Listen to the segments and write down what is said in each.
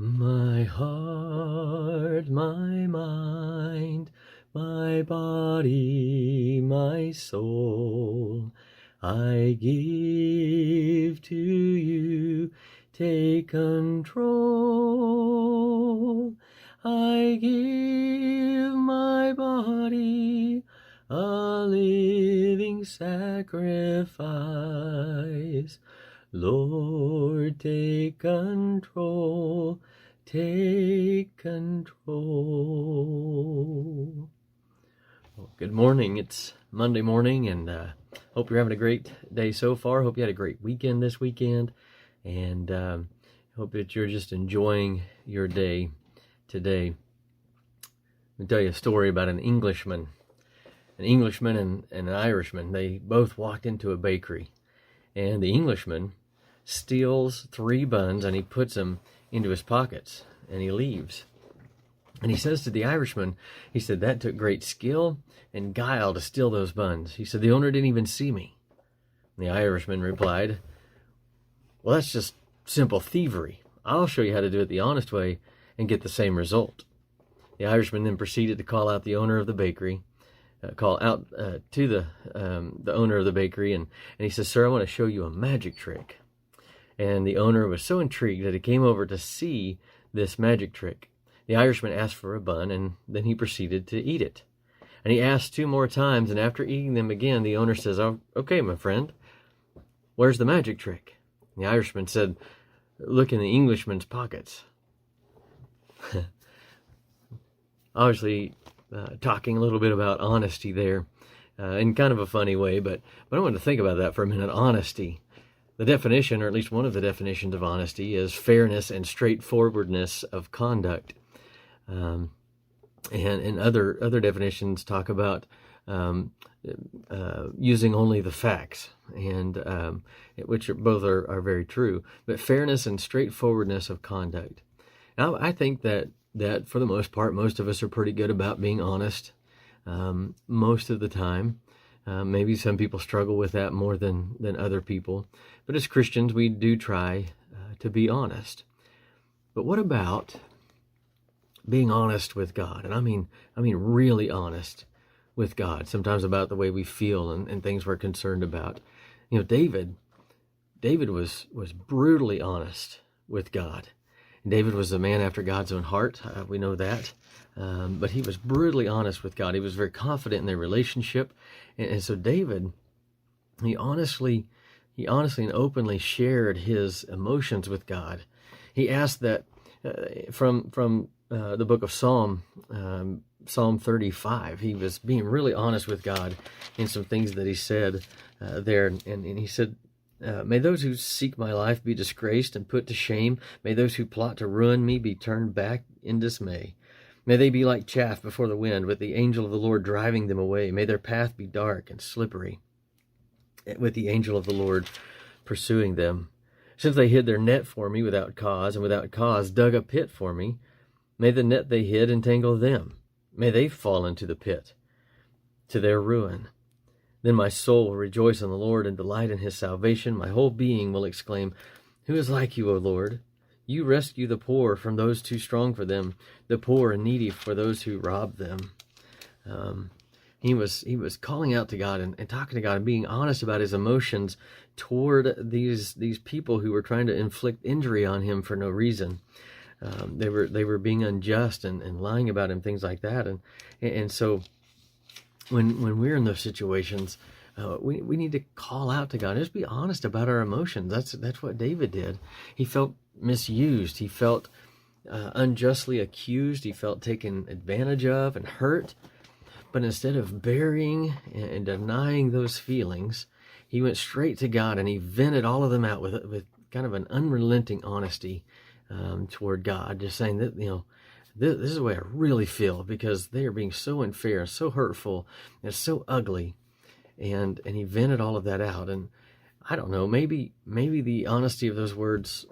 My heart, my mind, my body, my soul, I give to you, take control. I give my body a living sacrifice. Lord, take control, take control. Well, good morning. It's Monday morning, and hope you're having a great day so far. Hope you had a great weekend this weekend, and hope that you're just enjoying your day today. Let me tell you a story about an Englishman. An Englishman and an Irishman, they both walked into a bakery, and the Englishman steals 3 buns and he puts them into his pockets and he leaves. And he says to the Irishman, he said, "That took great skill and guile to steal those buns." He said, "The owner didn't even see me." And the Irishman replied, "Well, that's just simple thievery. I'll show you how to do it the honest way and get the same result." The Irishman then proceeded to call out the owner of the bakery, to the owner of the bakery, and he says, "Sir, I want to show you a magic trick." And the owner was so intrigued that he came over to see this magic trick. The Irishman asked for a bun, and then he proceeded to eat it. And he asked 2 more times, and after eating them again, the owner says, "Oh, okay, my friend, where's the magic trick?" And the Irishman said, "Look in the Englishman's pockets." Obviously, talking a little bit about honesty there, in kind of a funny way, but I want to think about that for a minute. Honesty. The definition, or at least one of the definitions of honesty, is fairness and straightforwardness of conduct. And other definitions talk about using only the facts, and which both are very true. But fairness and straightforwardness of conduct. Now, I think that for the most part, most of us are pretty good about being honest most of the time. Maybe some people struggle with that more than other people. But as Christians, we do try to be honest. But what about being honest with God? And I mean really honest with God, sometimes about the way we feel and things we're concerned about. You know, David was brutally honest with God. David was a man after God's own heart. We know that. But he was brutally honest with God. He was very confident in their relationship. And so David, he honestly and openly shared his emotions with God. He asked that from the book of Psalm 35. He was being really honest with God in some things that he said there. And he said, "May those who seek my life be disgraced and put to shame. May those who plot to ruin me be turned back in dismay. May they be like chaff before the wind, with the angel of the Lord driving them away. May their path be dark and slippery, with the angel of the Lord pursuing them. Since they hid their net for me without cause, and without cause dug a pit for me, may the net they hid entangle them. May they fall into the pit, to their ruin. Then my soul will rejoice in the Lord and delight in his salvation. My whole being will exclaim, 'Who is like you, O Lord?' You rescue the poor from those too strong for them, the poor and needy for those who rob them." He was calling out to God and talking to God and being honest about his emotions toward these people who were trying to inflict injury on him for no reason. They were being unjust and lying about him, things like that. And so when we're in those situations, we need to call out to God. Just be honest about our emotions. That's what David did. He felt misused. He felt unjustly accused. He felt taken advantage of and hurt. But instead of burying and denying those feelings, he went straight to God and he vented all of them out with kind of an unrelenting honesty toward God, just saying that, this is the way I really feel, because they are being so unfair, so hurtful, and so ugly. And he vented all of that out. And I don't know, maybe the honesty of those words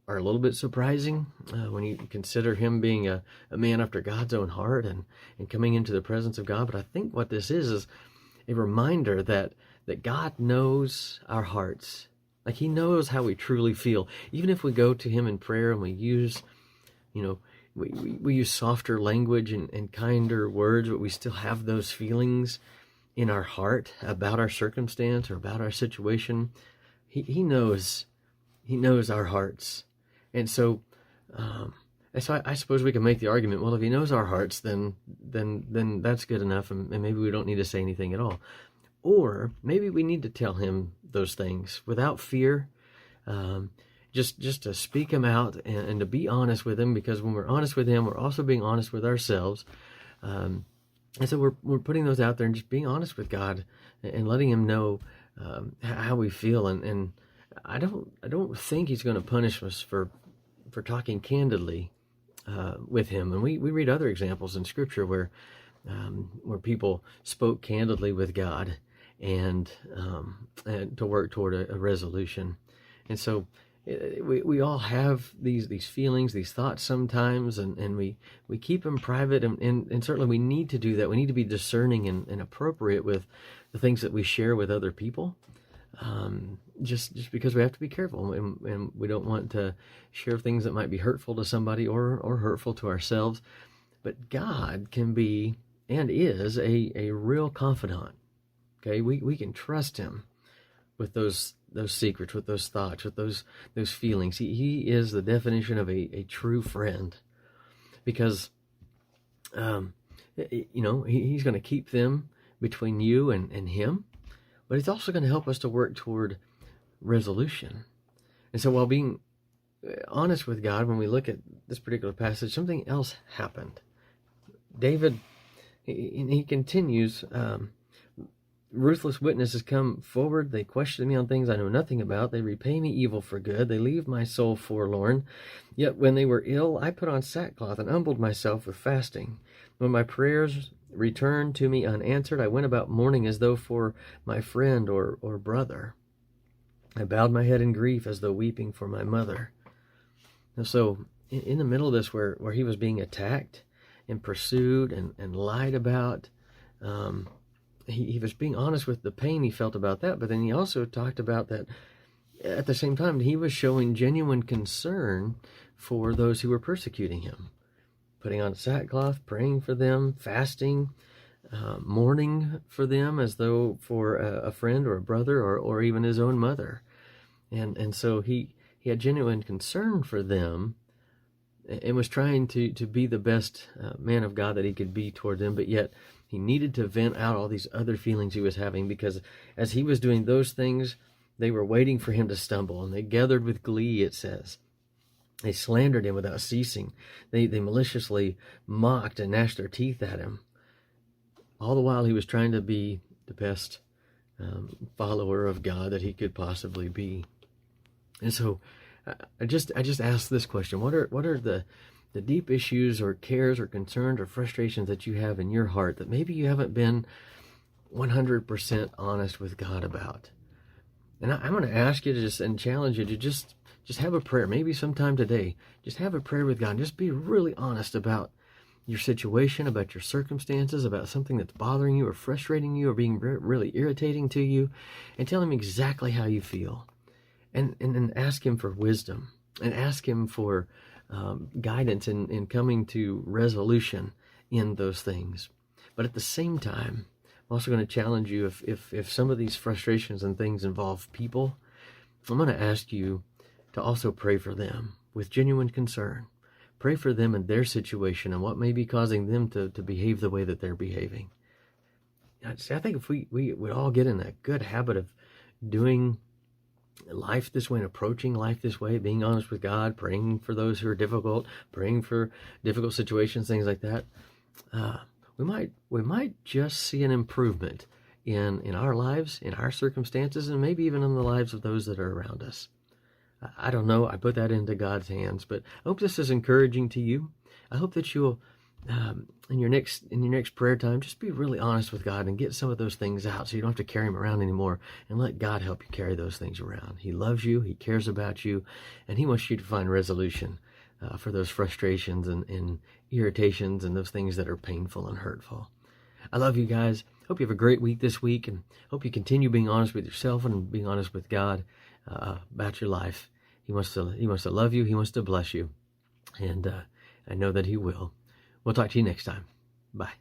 are a little bit surprising when you consider him being a man after God's own heart and coming into the presence of God. But I think what this is a reminder that God knows our hearts. Like, he knows how we truly feel. Even if we go to him in prayer and we use You know, we use softer language and kinder words, but we still have those feelings in our heart about our circumstance or about our situation. He knows our hearts. And so I suppose we can make the argument, well, if he knows our hearts, then that's good enough, and maybe we don't need to say anything at all. Or maybe we need to tell him those things without fear, just to speak them out and to be honest with him, because when we're honest with him, we're also being honest with ourselves. And so we're putting those out there and just being honest with God and letting him know how we feel. And I don't think he's going to punish us for talking candidly with him. And we read other examples in Scripture where people spoke candidly with God and to work toward a resolution. And so we all have these feelings, these thoughts sometimes, and we keep them private, and certainly we need to do that. We need to be discerning and appropriate with the things that we share with other people, just because we have to be careful, and we don't want to share things that might be hurtful to somebody or hurtful to ourselves. But God can be and is a real confidant. Okay, we can trust him with those secrets, with those thoughts, with those feelings. He is the definition of a true friend, because he's going to keep them between you and him, but he's also going to help us to work toward resolution. And so while being honest with God, when we look at this particular passage, something else happened. David, he continues, ruthless witnesses come forward. They question me on things I know nothing about. They repay me evil for good. They leave my soul forlorn. Yet when they were ill, I put on sackcloth and humbled myself with fasting. When my prayers returned to me unanswered, I went about mourning as though for my friend or brother. I bowed my head in grief as though weeping for my mother. And so in the middle of this, where he was being attacked and pursued and lied about, he was being honest with the pain he felt about that, but then he also talked about that at the same time he was showing genuine concern for those who were persecuting him, putting on sackcloth, praying for them, fasting, mourning for them as though for a friend or a brother or even his own mother. And so he had genuine concern for them and was trying to be the best man of God that he could be toward them, but yet he needed to vent out all these other feelings he was having, because as he was doing those things, they were waiting for him to stumble, and they gathered with glee, it says. They slandered him without ceasing. They maliciously mocked and gnashed their teeth at him. All the while he was trying to be the best follower of God that he could possibly be. And so I just asked this question: What are the deep issues or cares or concerns or frustrations that you have in your heart that maybe you haven't been 100% honest with God about? And I'm going to ask you to and challenge you to just have a prayer, maybe sometime today. Just have a prayer with God and just be really honest about your situation, about your circumstances, about something that's bothering you or frustrating you or being really irritating to you, and tell him exactly how you feel. And ask him for wisdom, and ask him for guidance in coming to resolution in those things. But at the same time, I'm also going to challenge you, if some of these frustrations and things involve people, I'm going to ask you to also pray for them with genuine concern. Pray for them and their situation and what may be causing them to behave the way that they're behaving. I think if we would all get in that good habit of doing life this way and approaching life this way, being honest with God, praying for those who are difficult, praying for difficult situations, things like that, we might just see an improvement in our lives, in our circumstances, and maybe even in the lives of those that are around us. I don't know. I put that into God's hands, but I hope this is encouraging to you. I hope that you'll, in your next prayer time, just be really honest with God and get some of those things out, so you don't have to carry them around anymore, and let God help you carry those things around. He loves you, He cares about you, and He wants you to find resolution for those frustrations and irritations and those things that are painful and hurtful. I love you guys. Hope you have a great week this week, and hope you continue being honest with yourself and being honest with God about your life. He wants to love you. He wants to bless you, and I know that He will. We'll talk to you next time. Bye.